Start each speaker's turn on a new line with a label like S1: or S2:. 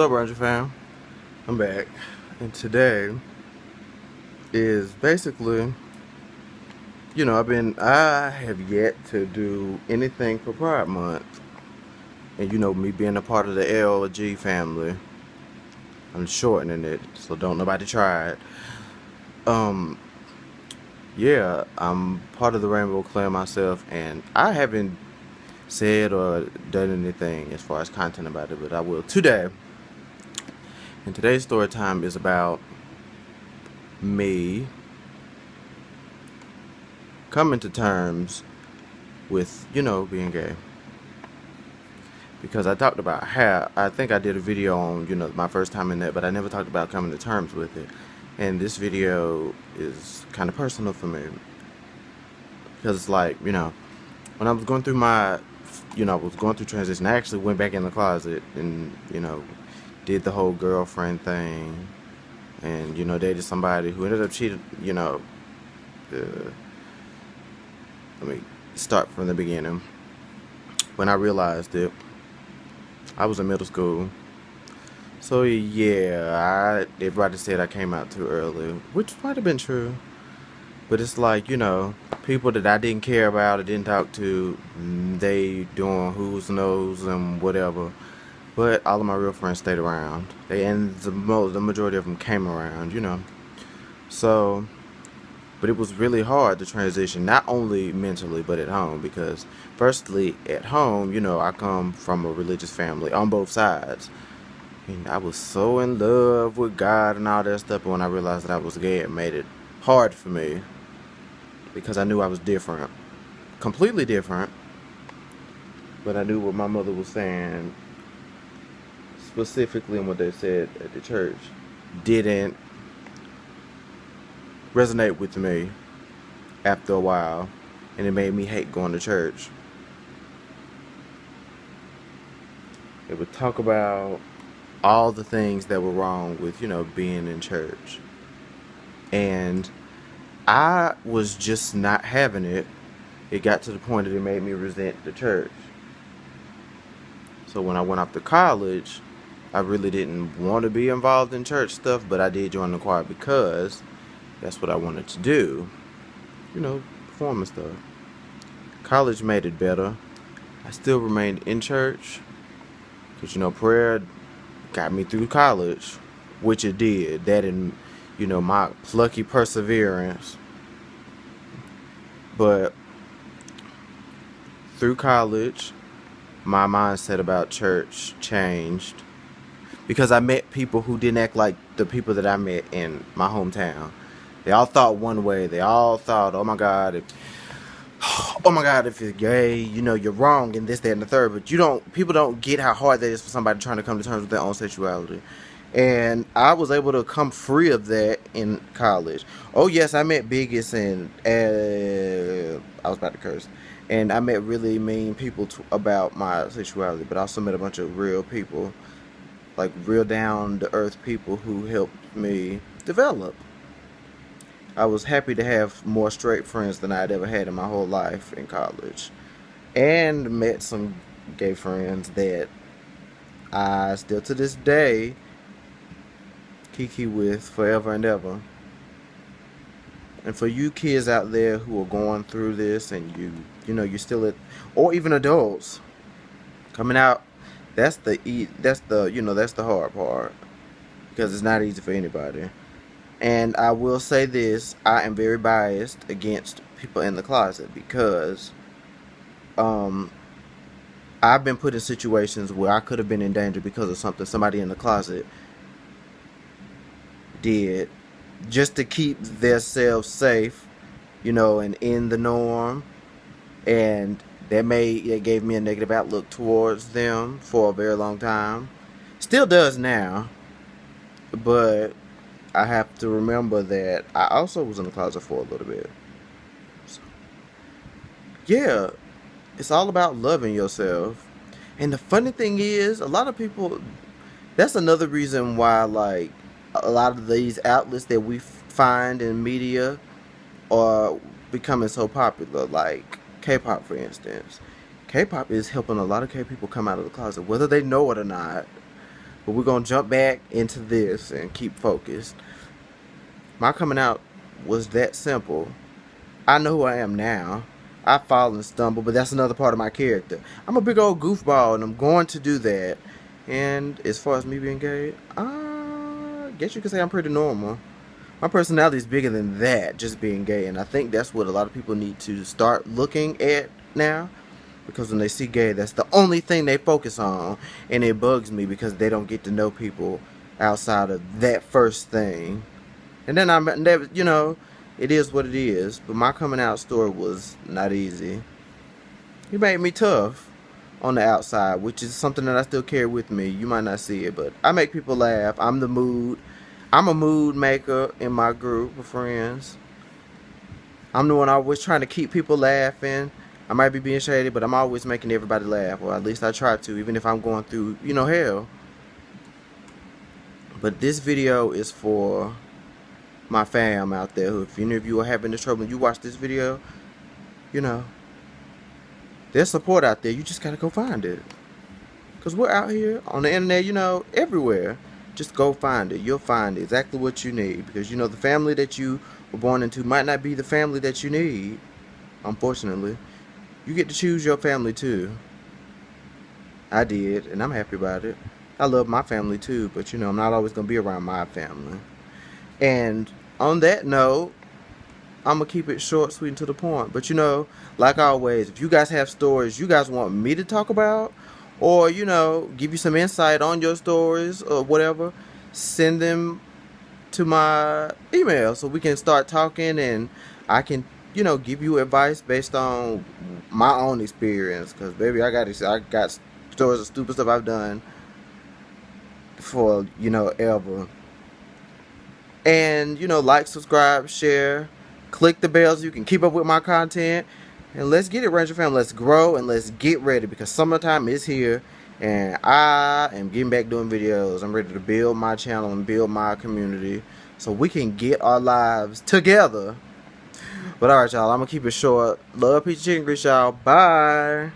S1: up, Ranger fam? I'm back, and today is basically, I have yet to do anything for Pride Month, and me being a part of the LG family, I'm shortening it, so don't nobody try it. Um, yeah, I'm part of the Rainbow Clan myself, and I haven't said or done anything as far as content about it, but I will today. And today's story time is about me coming to terms with, being gay. Because I talked about how, I think I did a video on, my first time in that, but I never talked about coming to terms with it. And this video is kind of personal for me. Because it's like, when I was going through I was going through transition, I actually went back in the closet and, did the whole girlfriend thing. And, dated somebody who ended up cheating, let me start from the beginning. When I realized it, I was in middle school. So yeah, everybody said I came out too early, which might have been true. But it's like, people that I didn't care about, I didn't talk to, they doing who's knows and whatever. But all of my real friends stayed around. The majority of them came around, So, but it was really hard to transition, not only mentally, but at home. Because, firstly, at home, I come from a religious family on both sides. And I was so in love with God and all that stuff. But when I realized that I was gay, it made it hard for me. Because I knew I was different. Completely different. But I knew what my mother was saying, specifically in what they said at the church, didn't resonate with me after a while, and it made me hate going to church. It would talk about all the things that were wrong with, being in church. And I was just not having it. It got to the point that it made me resent the church. So when I went off to college, I really didn't want to be involved in church stuff, but I did join the choir because that's what I wanted to do. Performing stuff. College made it better. I still remained in church because, prayer got me through college, which it did. That and, my plucky perseverance. But through college, my mindset about church changed. Because I met people who didn't act like the people that I met in my hometown. They all thought one way. They all thought, oh my God, if you're gay, you're wrong and this, that, and the third. But people don't get how hard that is for somebody trying to come to terms with their own sexuality. And I was able to come free of that in college. Oh yes, I met bigots and I was about to curse. And I met really mean people about my sexuality, but I also met a bunch of real people. Like real down to earth people who helped me develop. I was happy to have more straight friends than I'd ever had in my whole life in college. And met some gay friends that I still to this day kiki with forever and ever. And for you kids out there who are going through this and you're still or even adults coming out, that's the hard part, because it's not easy for anybody. And I will say this, I am very biased against people in the closet because I've been put in situations where I could have been in danger because of something somebody in the closet did just to keep themselves safe, and in the norm. And it gave me a negative outlook towards them for a very long time. Still does now. But I have to remember that I also was in the closet for a little bit. So, yeah, it's all about loving yourself. And the funny thing is, a lot of people, that's another reason why, like, a lot of these outlets that we find in media are becoming so popular, like Kpop, for instance. Kpop is helping a lot of K people come out of the closet, whether they know it or not. But we're going to jump back into this and keep focused. My coming out was that simple. I know who I am now. I fall and stumble, but that's another part of my character. I'm a big old goofball, and I'm going to do that. And as far as me being gay, I guess you could say I'm pretty normal. My personality is bigger than that, just being gay, and I think that's what a lot of people need to start looking at now. Because when they see gay, that's the only thing they focus on, and it bugs me because they don't get to know people outside of that first thing. And then I'm never, it is what it is. But my coming out story was not easy. He made me tough on the outside, which is something that I still carry with me. You might not see it, but I make people laugh. I'm a mood maker in my group of friends. I'm the one always trying to keep people laughing. I might be being shady, but I'm always making everybody laugh, or at least I try to, even if I'm going through, hell. But this video is for my fam out there who, if any of you are having this trouble and you watch this video, there's support out there. You just gotta go find it. Because we're out here on the internet, everywhere. Just go find it. You'll find exactly what you need. Because, the family that you were born into might not be the family that you need. Unfortunately. You get to choose your family too. I did, and I'm happy about it. I love my family too, but I'm not always going to be around my family. And on that note, I'm going to keep it short, sweet, and to the point. But like always, if you guys have stories you guys want me to talk about, or, give you some insight on your stories or whatever, send them to my email so we can start talking, and I can give you advice based on my own experience. Because, baby, I got stories of stupid stuff I've done for, ever. And, like, subscribe, share, click the bell so you can keep up with my content. And let's get it, Ranger family. Let's grow and let's get ready, because summertime is here. And I am getting back doing videos. I'm ready to build my channel and build my community so we can get our lives together. But alright, y'all, I'm going to keep it short. Love, peace, chicken grease, y'all. Bye.